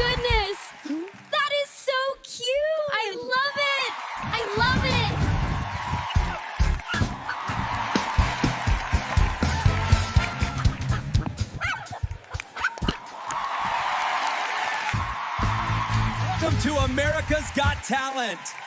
goodness! That is so cute! I love it! I love it! Welcome to America's Got Talent.